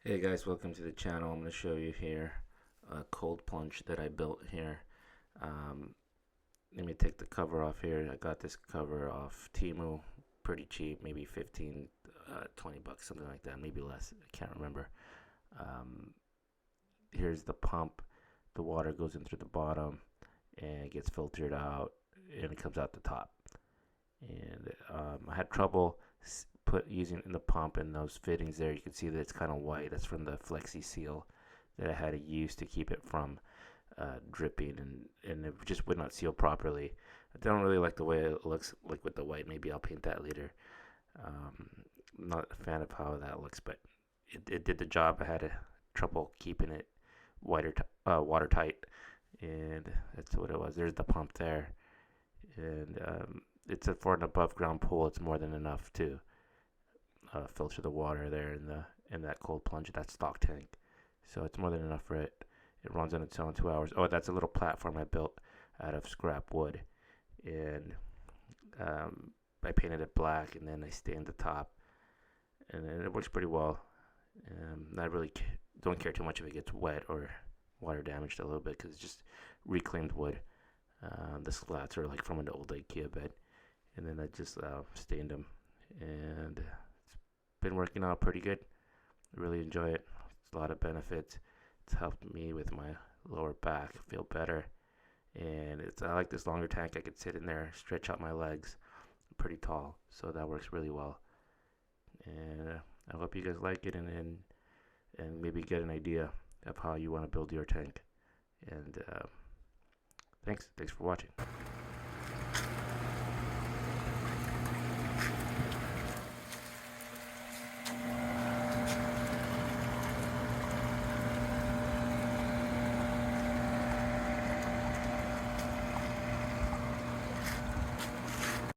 Hey guys, welcome to the channel. I'm going to show you here a cold plunge that I built here. Um, Let me take the cover off here. I got this cover off Temu, pretty cheap, maybe 15, 20 bucks, something like that, maybe less. I can't remember. Um, Here's the pump. The water goes in through the bottom and it gets filtered out and it comes out the top. And I had trouble using in the pump and those fittings there. You can see that it's kind of white. That's from the flexi seal that I had to use to keep it from dripping, and it just would not seal properly. I don't really like the way it looks like with the white. Maybe I'll paint that later. I'm not a fan of how that looks, but it did the job. I had trouble keeping it watertight, and that's what it was. There's the pump there, and it's for an above ground pool. It's more than enough to filter the water there in that cold plunge, that stock tank. So it's more than enough for it. It runs on its own 2 hours. Oh, that's a little platform I built out of scrap wood, and I painted it black, and then I stained the top, and it works pretty well. I really don't care too much if it gets wet or water damaged a little bit because it's just reclaimed wood. The slats are like from an old IKEA bed, and then I just stained them, and it's been working out pretty good. I really enjoy it. It's a lot of benefits. It's helped me with my lower back feel better, and I like this longer tank. I could sit in there, stretch out my legs. I'm pretty tall, so that works really well. And I hope you guys like it, and maybe get an idea of how you want to build your tank. And thanks for watching.